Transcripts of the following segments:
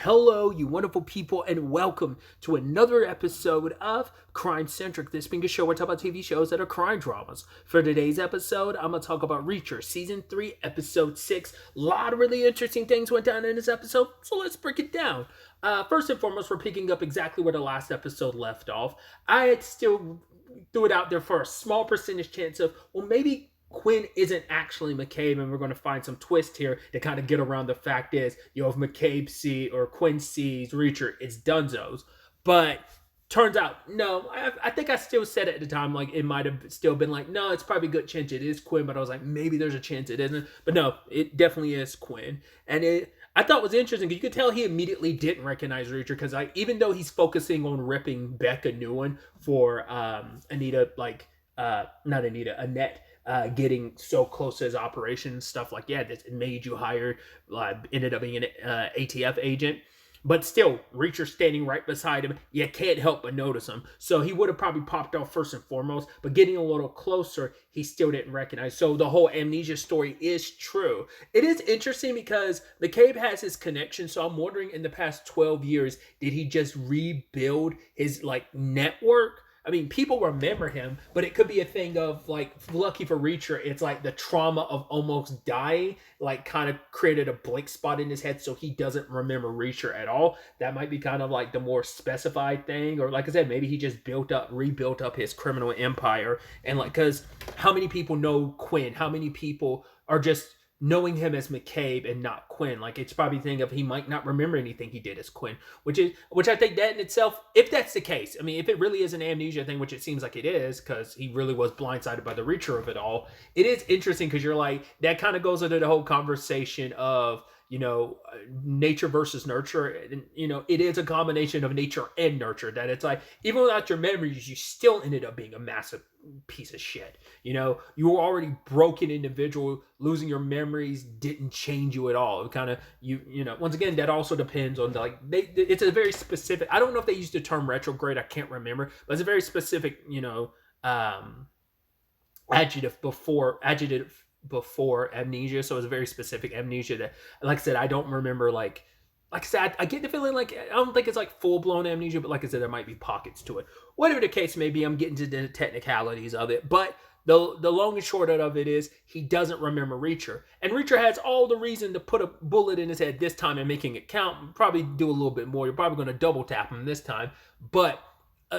Hello, you wonderful people, and welcome to another episode of Centric. This being a show where I talk about TV shows that are crime dramas. For today's episode, I'm going to talk about Reacher, Season 3, Episode 6. A lot of really interesting things went down in this episode, so let's break it down. First and foremost, we're picking up exactly where the last episode left off. I had still threw it out there for a small percentage chance of, well, maybe Quinn isn't actually McCabe, and we're going to find some twist here to kind of get around the fact is, if McCabe or Quinn sees Reacher, it's Dunzo's. But turns out, no, I think I still said it at the time, like it might have still been like, no, it's probably a good chance it is Quinn, but I was like, maybe there's a chance it isn't. But no, it definitely is Quinn. And I thought it was interesting because you could tell he immediately didn't recognize Reacher because even though he's focusing on ripping Beck a new one for Annette, getting so close to his operation and stuff like, yeah, this made you hire, ended up being an ATF agent. But still, Reacher standing right beside him, you can't help but notice him. So he would have probably popped off first and foremost, but getting a little closer, he still didn't recognize. So the whole amnesia story is true. It is interesting because McCabe has his connection. So I'm wondering, in the past 12 years, did he just rebuild his network? I mean, people remember him, but it could be a thing of lucky for Reacher, it's like the trauma of almost dying, kind of created a blank spot in his head so he doesn't remember Reacher at all. That might be kind of like the more specified thing, or like I said, maybe he just rebuilt up his criminal empire. And because how many people know Quinn? How many people are just knowing him as McCabe and not Quinn? It's probably a thing of he might not remember anything he did as Quinn, which I think that in itself, if that's the case, I mean, if it really is an amnesia thing, which it seems like it is, because he really was blindsided by the Reacher of it all, it is interesting because you're like, that kind of goes into the whole conversation of, nature versus nurture. And, it is a combination of nature and nurture, that it's like, even without your memories, you still ended up being a massive piece of shit. You were already broken individual. Losing your memories didn't change you at all. It kind of, once again, that also depends on it's a very specific, I don't know if they used the term retrograde, I can't remember, but it's a very specific, adjective before amnesia. So it's a very specific amnesia that, like I said, I don't remember. Like I said, I get the feeling I don't think it's full blown amnesia, but like I said, there might be pockets to it. Whatever the case may be, I'm getting to the technicalities of it. But the long and short of it is he doesn't remember Reacher, and Reacher has all the reason to put a bullet in his head this time and making it count. Probably do a little bit more. You're probably going to double tap him this time, but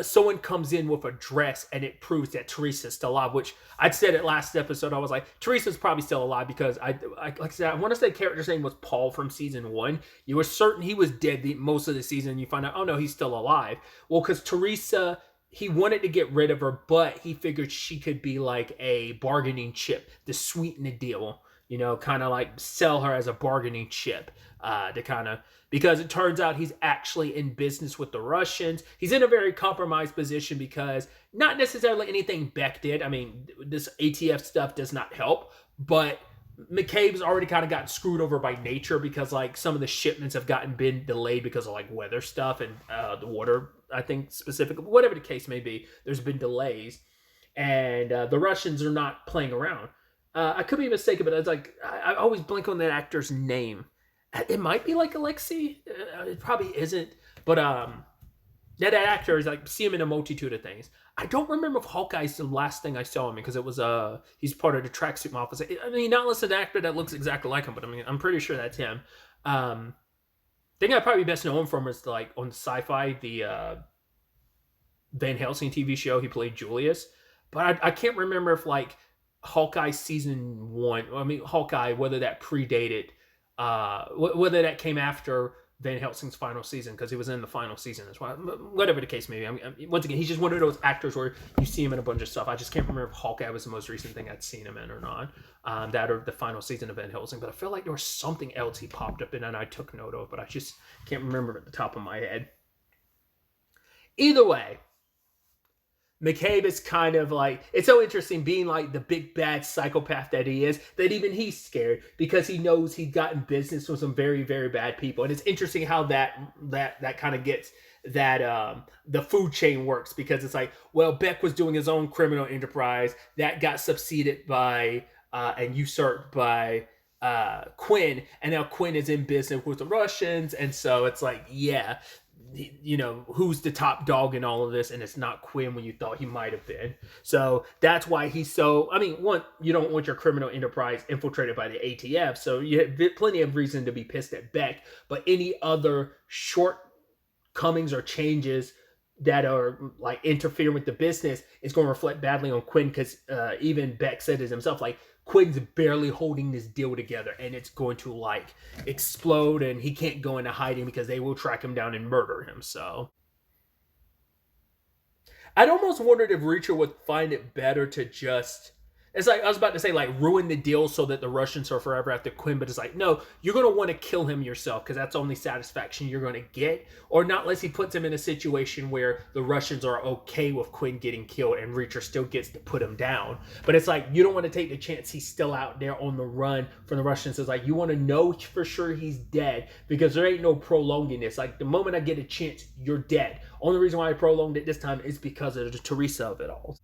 someone comes in with a dress and it proves that Teresa's still alive, which I'd said it last episode. I was like, Teresa's probably still alive because like I said, I want to say the character's name was Paul from season 1. You were certain he was dead most of the season. You find out, oh no, he's still alive. Well, because Teresa, he wanted to get rid of her, but he figured she could be like a bargaining chip to sweeten the deal. Kind of sell her as a bargaining chip to kind of, because it turns out he's actually in business with the Russians. He's in a very compromised position because not necessarily anything Beck did. I mean, this ATF stuff does not help, but McCabe's already kind of gotten screwed over by nature because some of the shipments have been delayed because of weather stuff and the water, I think specifically, whatever the case may be, there's been delays, and the Russians are not playing around. I could be mistaken, but it's I always blank on that actor's name. It might be Alexei. It probably isn't. But that actor is see him in a multitude of things. I don't remember if Hawkeye's the last thing I saw him because it was he's part of the tracksuit mafia. I mean, not unless an actor that looks exactly like him, but I mean, I'm pretty sure that's him. Thing I probably best know him from is on Sci-Fi, the Van Helsing TV show. He played Julius, but I can't remember if Hawkeye season 1. I mean, Hawkeye, whether that predated. Whether that came after Van Helsing's final season, because he was in the final season as well. Whatever the case may be. Once again, he's just one of those actors where you see him in a bunch of stuff. I just can't remember if Hawkeye was the most recent thing I'd seen him in or not. That or the final season of Van Helsing. But I feel like there was something else he popped up in and I took note of, but I just can't remember at the top of my head. Either way, McCabe is kind of it's so interesting being the big bad psychopath that he is, that even he's scared because he knows he's gotten business with some very, very bad people. And it's interesting how that kind of gets that the food chain works, because it's Beck was doing his own criminal enterprise that got succeeded by and usurped by Quinn, and now Quinn is in business with the Russians, and so it's like, yeah, who's the top dog in all of this, and it's not Quinn when you thought he might have been. So that's why he's so, I mean, one, you don't want your criminal enterprise infiltrated by the ATF, so you have plenty of reason to be pissed at Beck, but any other shortcomings or changes that are like interfering with the business is going to reflect badly on Quinn, because even Beck said it himself, like, Quinn's barely holding this deal together, and it's going to like explode, and he can't go into hiding because they will track him down and murder him. So I'd almost wondered if Reacher would find it better to just, it's like I was about to say, like, ruin the deal so that the Russians are forever after Quinn, but it's like, no, you're going to want to kill him yourself, because that's the only satisfaction you're going to get. Or not unless he puts him in a situation where the Russians are okay with Quinn getting killed and Reacher still gets to put him down. But it's like, you don't want to take the chance he's still out there on the run from the Russians. It's like, you want to know for sure he's dead, because there ain't no prolonging this. Like, the moment I get a chance, you're dead. Only reason why I prolonged it this time is because of the Teresa of it all.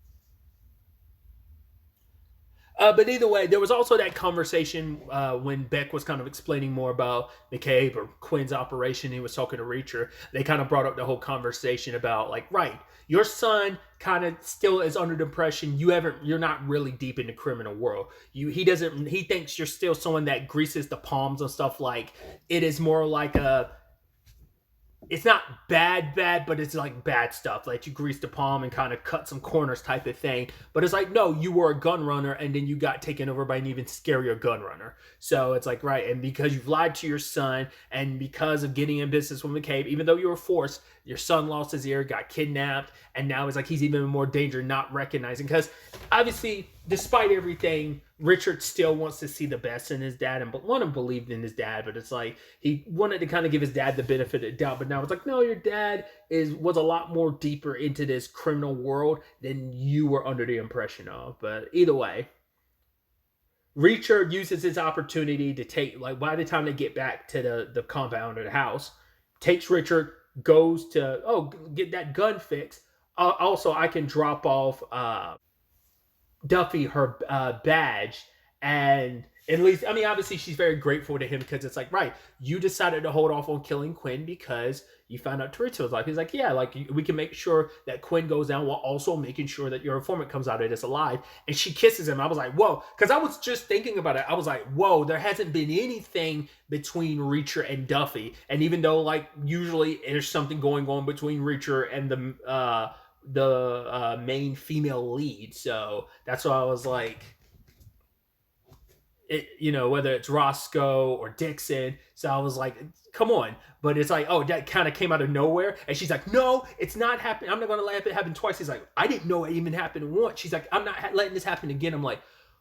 But either way, there was also that conversation when Beck was kind of explaining more about McCabe or Quinn's operation. He was talking to Reacher. They kind of brought up the whole conversation about, like, right, your son kind of still is under the impression you're not really deep in the criminal world. He thinks you're still someone that greases the palms and stuff. Like, it is more like it's not bad, but it's like bad stuff. Like, you grease the palm and kind of cut some corners type of thing. But it's like, no, you were a gun runner, and then you got taken over by an even scarier gun runner. So it's like, right, and because you've lied to your son, and because of getting in business with McCabe, even though you were forced, your son lost his ear, got kidnapped, and now it's like he's even in more danger not recognizing. Because obviously, despite everything, Richard still wants to see the best in his dad, and one of them believed in his dad, but it's like he wanted to kind of give his dad the benefit of the doubt. But now it's like, no, your dad was a lot more deeper into this criminal world than you were under the impression of. But either way, Reacher uses his opportunity to take, like, by the time they get back to the compound or the house, takes Richard, goes to, get that gun fixed. Also, I can drop off Duffy her badge, and at least, I mean, obviously she's very grateful to him, because it's like, right, you decided to hold off on killing Quinn because you found out Teresa was like, he's like, yeah, like, we can make sure that Quinn goes down while also making sure that your informant comes out of this alive. And she kisses him. I was like, whoa, because I was just thinking about it. I was like, whoa, there hasn't been anything between Reacher and Duffy. And even though, like, usually there's something going on between Reacher and the main female lead, so that's why I was like, whether it's Roscoe or Dixon. So I was like, come on. But it's like, oh, that kind of came out of nowhere. And she's like, no, it's not happening. I'm not going to let it happen twice. He's like, I didn't know it even happened once. She's like, I'm not letting this happen again. I'm like,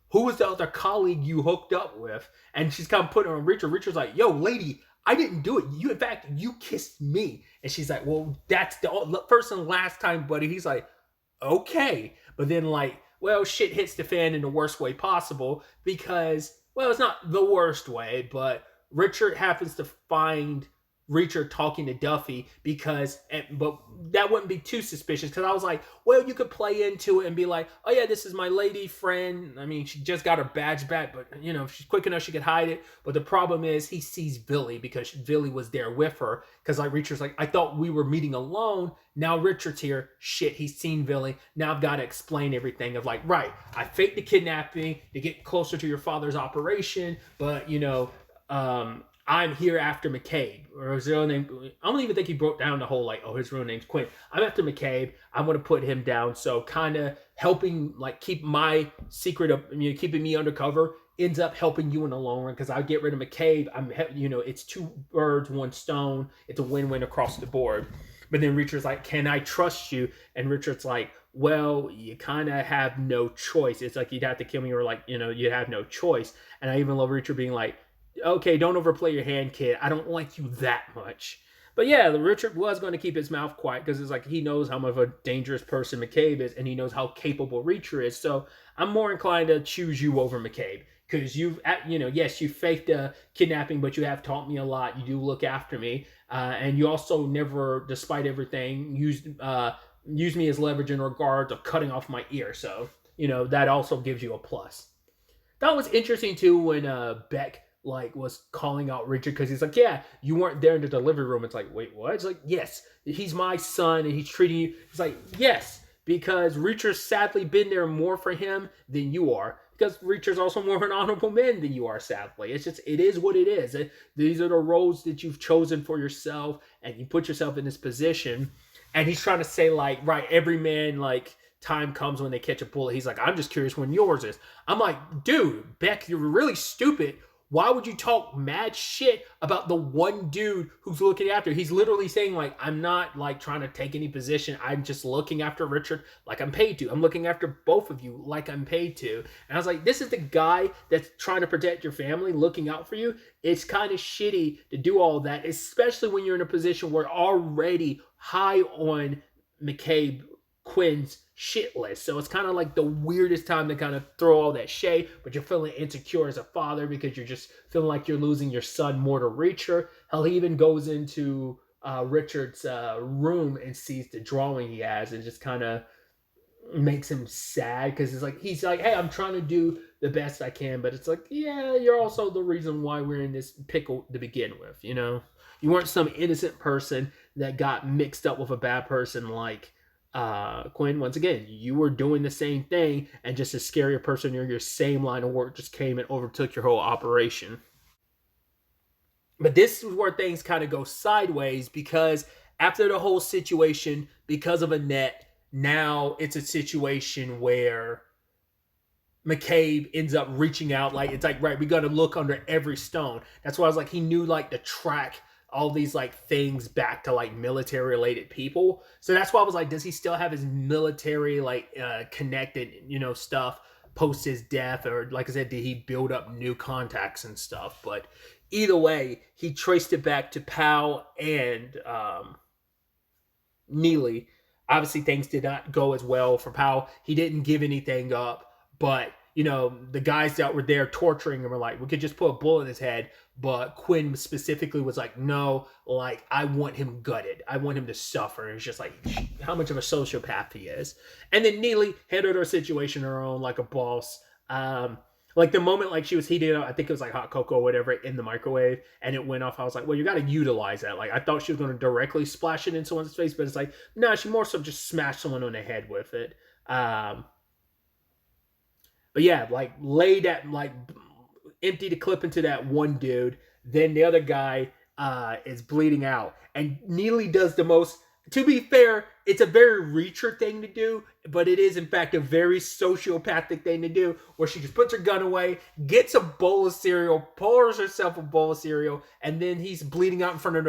who was the other colleague you hooked up with? And she's kind of putting on Richard. Richard's like, yo, lady, I didn't do it. In fact, you kissed me. And she's like, well, that's the first and last time, buddy. He's like, okay. But then, like, well, shit hits the fan in the worst way possible, because, well, it's not the worst way, but Richard happens to find Reacher talking to Duffy, but that wouldn't be too suspicious, because I was like, well, you could play into it and be like, oh yeah, this is my lady friend. I mean, she just got her badge back, but if she's quick enough, she could hide it. But the problem is he sees Billy, because Billy was there with her, because like Reacher's like, I thought we were meeting alone. Now Richard's here. Shit, he's seen Billy. Now I've got to explain everything of like, right, I faked the kidnapping to get closer to your father's operation, but I'm here after McCabe, or his real name. I don't even think he broke down the whole, like, oh, his real name's Quinn. I'm after McCabe. I'm going to put him down. So kind of helping, like, keep my secret up, keeping me undercover ends up helping you in the long run, because I get rid of McCabe. It's two birds, one stone. It's a win-win across the board. But then Richard's like, can I trust you? And Richard's like, well, you kind of have no choice. It's like, you'd have to kill me, or like, you'd have no choice. And I even love Richard being like, okay, don't overplay your hand, kid. I don't like you that much. But yeah, Richard was going to keep his mouth quiet, because it's like he knows how much of a dangerous person McCabe is, and he knows how capable Reacher is. So I'm more inclined to choose you over McCabe, because yes, you faked a kidnapping, but you have taught me a lot. You do look after me, and you also never, despite everything, used me as leverage in regards of cutting off my ear. So that also gives you a plus. That was interesting too when Beck like was calling out Richard because he's like, yeah, you weren't there in the delivery room. It's like, wait, what? It's like, yes, he's my son and he's treating you. It's like, yes, because Reacher's sadly been there more for him than you are. Because Reacher's also more of an honorable man than you are, sadly. It's just, it is what it is. These are the roles that you've chosen for yourself, and you put yourself in this position. And he's trying to say, like, right, every man, like, time comes when they catch a bullet. He's like, I'm just curious when yours is. I'm like, dude, Beck, you're really stupid. Why would you talk mad shit about the one dude who's looking after? He's literally saying, like, I'm not, like, trying to take any position. I'm just looking after Richard like I'm paid to. I'm looking after both of you like I'm paid to. And I was like, this is the guy that's trying to protect your family, looking out for you. It's kind of shitty to do all that, especially when you're in a position where already high on McCabe Quinn's shit list. So it's kind of like the weirdest time to kind of throw all that shade, but you're feeling insecure as a father because you're just feeling like you're losing your son more to Reacher. Hell, he even goes into Richard's room and sees the drawing he has, and just kind of makes him sad because he's like, hey, I'm trying to do the best I can, but it's like, yeah, you're also the reason why we're in this pickle to begin with. You weren't some innocent person that got mixed up with a bad person like Quinn. Once again, you were doing the same thing, and just a scarier person in your same line of work just came and overtook your whole operation. But this is where things kind of go sideways, because after the whole situation, because of Annette, now it's a situation where McCabe ends up reaching out. Like, it's like, right, we got to look under every stone. That's why I was like, he knew, like, to track all these, like, things back to, like, military related people. So that's why I was like, does he still have his military, like, connected, stuff post his death? Or, like I said, did he build up new contacts and stuff? But either way, he traced it back to Powell and Neely. Obviously, things did not go as well for Powell. He didn't give anything up, but the guys that were there torturing him were like, we could just put a bullet in his head. But Quinn specifically was like, no, like, I want him gutted. I want him to suffer. And it's just like how much of a sociopath he is. And then Neely handled her situation her own like a boss. Like the moment like she was heating up, I think it was like hot cocoa or whatever in the microwave, and it went off. I was like, well, you got to utilize that. Like, I thought she was going to directly splash it in someone's face, but it's like, no, she more so just smashed someone on the head with it. But yeah, like lay that, like empty the clip into that one dude. Then the other guy is bleeding out, and Neely does the most. To be fair, it's a very Reacher thing to do, but it is in fact a very sociopathic thing to do, where she just puts her gun away, gets a bowl of cereal, pours herself a bowl of cereal, and then he's bleeding out in front of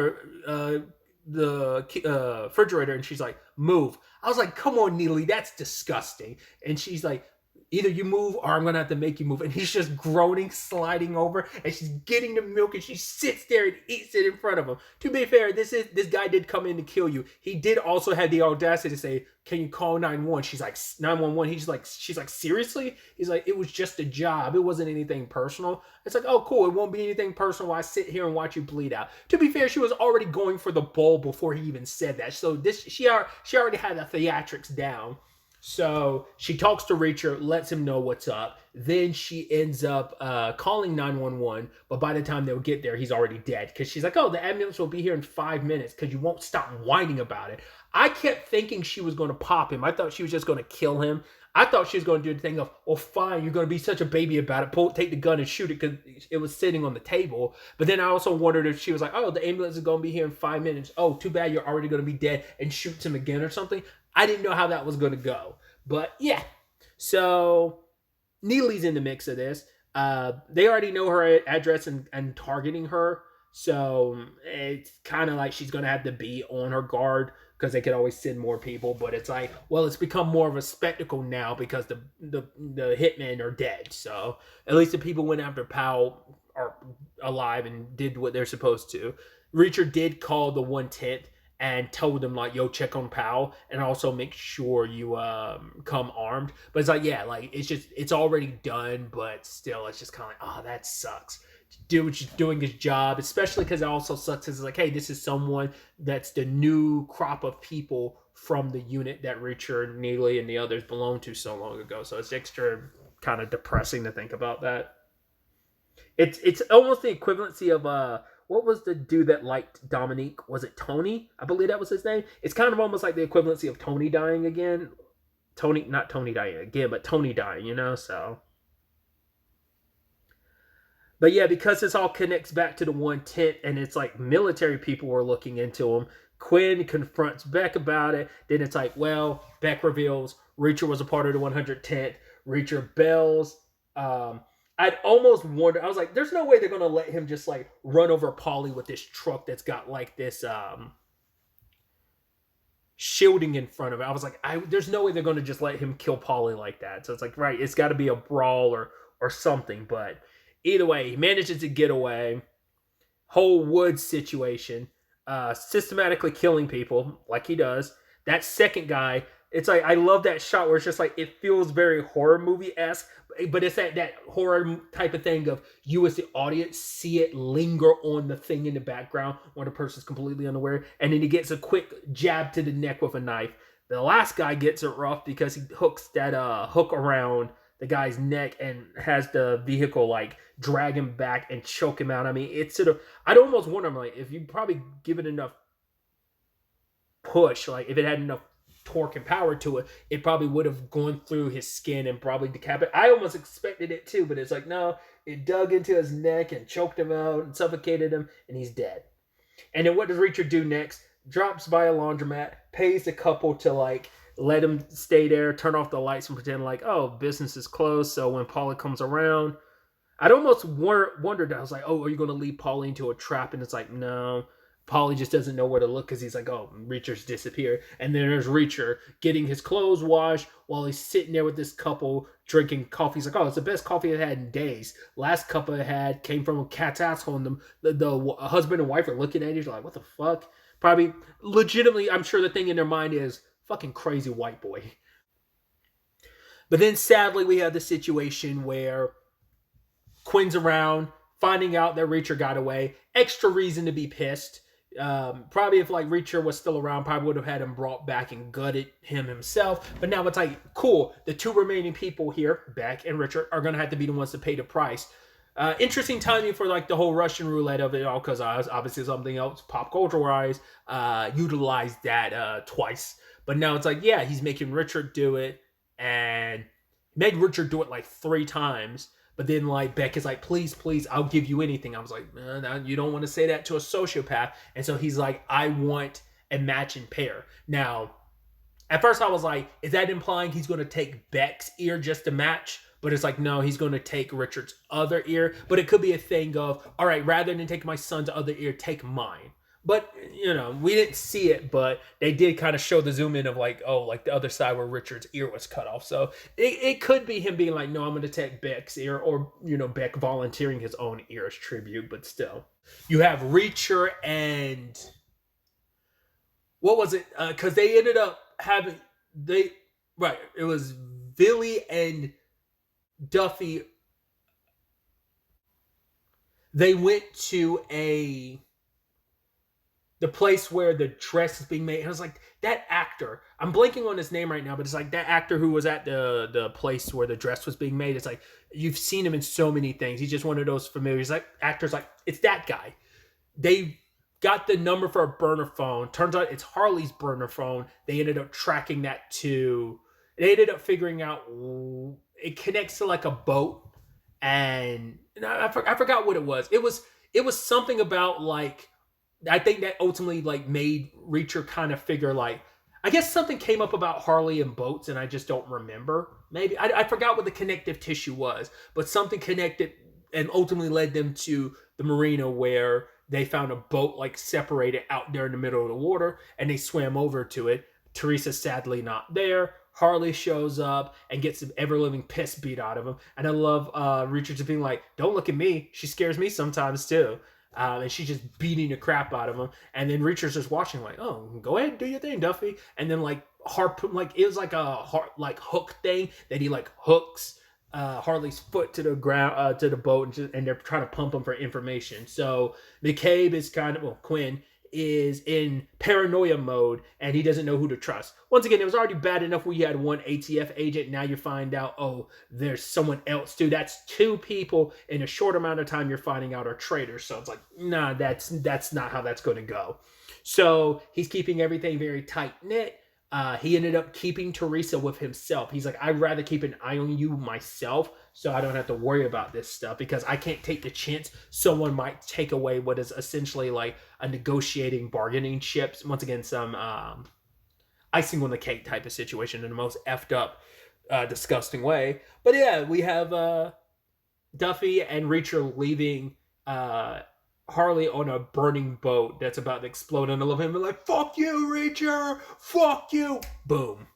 the refrigerator, and she's like, move. I was like, come on, Neely, that's disgusting. And she's like, either you move or I'm gonna have to make you move. And he's just groaning, sliding over, and she's getting the milk, and she sits there and eats it in front of him. To be fair, this guy did come in to kill you. He did also have the audacity to say, can you call 911? She's like, 911. She's like, seriously? He's like, it was just a job. It wasn't anything personal. It's like, oh, cool. It won't be anything personal while I sit here and watch you bleed out. To be fair, she was already going for the bowl before he even said that. So she already had the theatrics down. So she talks to Reacher, lets him know what's up. Then she ends up calling 911. But by the time they'll get there, he's already dead. Because she's like, oh, the ambulance will be here in 5 minutes because you won't stop whining about it. I kept thinking she was going to pop him. I thought she was just going to kill him. I thought she was going to do the thing of, well, fine, you're going to be such a baby about it. Take the gun and shoot it because it was sitting on the table. But then I also wondered if she was like, oh, the ambulance is going to be here in 5 minutes. Oh, too bad you're already going to be dead, and shoots him again or something. I didn't know how that was going to go. But yeah, so Neely's in the mix of this. They already know her address and targeting her. So it's kind of like she's going to have to be on her guard because they could always send more people. But it's like, well, it's become more of a spectacle now because the hitmen are dead. So at least the people went after Powell are alive and did what they're supposed to. Reacher did call the 110th and told them like, yo, check on Powell and also make sure you come armed. But it's like, yeah, like it's already done, but still it's just kind of like, oh, that sucks. Dude was just doing his job, especially because it also sucks. It's like, hey, this is someone that's the new crop of people from the unit that Reacher, Neely, and the others belonged to so long ago. So it's extra kind of depressing to think about that. It's almost the equivalency of what was the dude that liked Dominique? Was it Tony? I believe that was his name. It's kind of almost like the equivalency of Tony dying again. Tony, not Tony dying again, but Tony dying, you know? So, but yeah, because this all connects back to the one tent and it's like military people were looking into him, Quinn confronts Beck about it. Then it's like, well, Beck reveals Reacher was a part of the 100 tent. Reacher bells. I'd almost wonder. I was like, there's no way they're gonna let him just like run over Polly with this truck that's got like this shielding in front of it. I was like, there's no way they're gonna just let him kill Polly like that. So it's like, right, it's got to be a brawl or something. But either way, he manages to get away. Whole woods situation, systematically killing people like he does. That second guy, it's like I love that shot where it's just like it feels very horror movie-esque, but it's that horror type of thing of you as the audience see it linger on the thing in the background when the person's completely unaware, and then he gets a quick jab to the neck with a knife. The last guy gets it rough because he hooks that hook around the guy's neck and has the vehicle like drag him back and choke him out. I mean, it's sort of, I'd almost wonder, I'm like, if you probably give it enough push, like if it had enough torque and power to it, it probably would have gone through his skin and probably decapitated. I almost expected it too, but it's like, no, it dug into his neck and choked him out and suffocated him, and he's dead. And then what does Reacher do next? Drops by a laundromat, pays the couple to like let him stay there, turn off the lights, and pretend like, oh, business is closed. So when Polly comes around, I'd almost wondered. I was like, oh, are you going to lead Polly into a trap? And it's like, no. Polly just doesn't know where to look because he's like, oh, Reacher's disappeared. And then there's Reacher getting his clothes washed while he's sitting there with this couple drinking coffee. He's like, oh, it's the best coffee I've had in days. Last cup I had came from a cat's asshole. And the husband and wife are looking at each other like, what the fuck? Probably legitimately, I'm sure the thing in their mind is fucking crazy white boy. But then sadly, we have the situation where Quinn's around, finding out that Reacher got away. Extra reason to be pissed. Probably if like Reacher was still around, probably would have had him brought back and gutted him himself. But now it's like, cool, the two remaining people here, Beck and Richard, are gonna have to be the ones to pay the price. Interesting timing for like the whole Russian roulette of it all, because obviously something else pop culture wise utilized that twice. But now it's like, yeah, he's making Richard do it, and made Richard do it like 3 times. But then, like, Beck is like, please, please, I'll give you anything. I was like, no, you don't want to say that to a sociopath. And so he's like, I want a matching pair. Now, at first I was like, is that implying he's going to take Beck's ear just to match? But it's like, no, he's going to take Richard's other ear. But it could be a thing of, all right, rather than take my son's other ear, take mine. But, you know, we didn't see it, but they did kind of show the zoom in of like, oh, like the other side where Richard's ear was cut off. So it could be him being like, no, I'm going to take Beck's ear, or, you know, Beck volunteering his own ear as tribute. But still, you have Reacher and what was it? Because they ended up having, it was Billy and Duffy. They went to the place where the dress is being made. And I was like, that actor, I'm blanking on his name right now, but it's like that actor who was at the place where the dress was being made. It's like, you've seen him in so many things. He's just one of those familiar like actors. Like, it's that guy. They got the number for a burner phone. Turns out it's Harley's burner phone. They ended up tracking that they ended up figuring out it connects to like a boat. And I forgot what it was. It was something about like, I think that ultimately like made Reacher kind of figure like, I guess something came up about Harley and boats and I just don't remember. Maybe I forgot what the connective tissue was, but something connected and ultimately led them to the marina where they found a boat like separated out there in the middle of the water, and they swam over to it. Teresa's sadly not there. Harley shows up and gets some ever-living piss beat out of him. And I love Reacher just being like, don't look at me. She scares me sometimes too. And she's just beating the crap out of him. And then Reacher's just watching like, oh, go ahead, do your thing, Duffy. And then like harpoon, like it was like a hook thing that he like hooks Harley's foot to the ground, to the boat, and they're trying to pump him for information. So McCabe is Quinn is in paranoia mode and he doesn't know who to trust. Once again, it was already bad enough we had one ATF agent. Now you find out, oh, there's someone else too. That's two people in a short amount of time you're finding out are traitors. So it's like, nah, that's not how that's going to go. So he's keeping everything very tight knit. He ended up keeping Teresa with himself. He's like, I'd rather keep an eye on you myself so I don't have to worry about this stuff because I can't take the chance someone might take away what is essentially like a negotiating bargaining chip. Once again, some icing on the cake type of situation in the most effed up, disgusting way. But yeah, we have Duffy and Reacher leaving Harley on a burning boat that's about to explode, and I love him. They're like, fuck you, Reacher! Fuck you! Boom.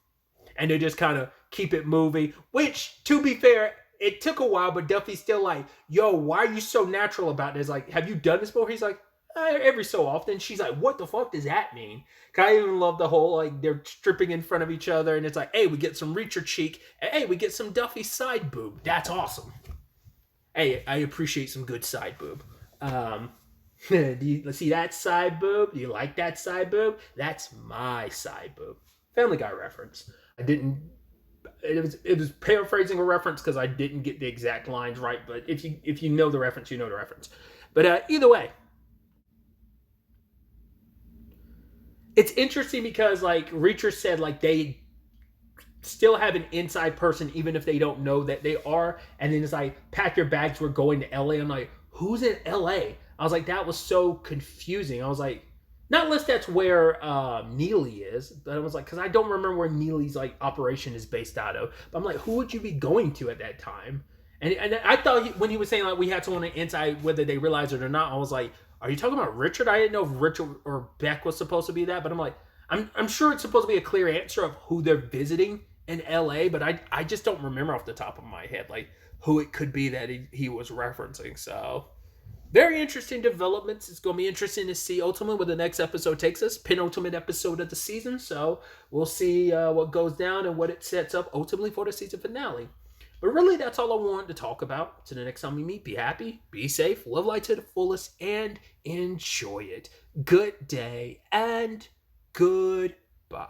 And they just kind of keep it moving, which, to be fair, it took a while, but Duffy's still like, yo, why are you so natural about this? Like, have you done this before? He's like, every so often. She's like, what the fuck does that mean? I even love the whole, like, they're stripping in front of each other, and it's like, hey, we get some Reacher cheek, and hey, we get some Duffy side boob. That's awesome. Hey, I appreciate some good side boob. Do you see that side boob? Do you like that side boob? That's my side boob. Family Guy reference. It was paraphrasing a reference because I didn't get the exact lines right, but if you know the reference, you know the reference. But either way, it's interesting because like Reacher said, like they still have an inside person even if they don't know that they are, and then it's like, pack your bags, we're going to LA. I'm like, who's in LA? I was like, that was so confusing. I was like, not unless that's where Neely is, but I was like, because I don't remember where Neely's like operation is based out of. But I'm like, who would you be going to at that time? And I thought when he was saying like we had someone on the inside, whether they realized it or not, I was like, are you talking about Richard? I didn't know if Richard or Beck was supposed to be that, but I'm like, I'm sure it's supposed to be a clear answer of who they're visiting in LA, but I just don't remember off the top of my head like who it could be that he was referencing. So very interesting developments. It's going to be interesting to see ultimately where the next episode takes us. Penultimate episode of the season. So we'll see what goes down and what it sets up ultimately for the season finale. But really, that's all I wanted to talk about. Till the next time we meet, be happy, be safe, live life to the fullest, and enjoy it. Good day and goodbye.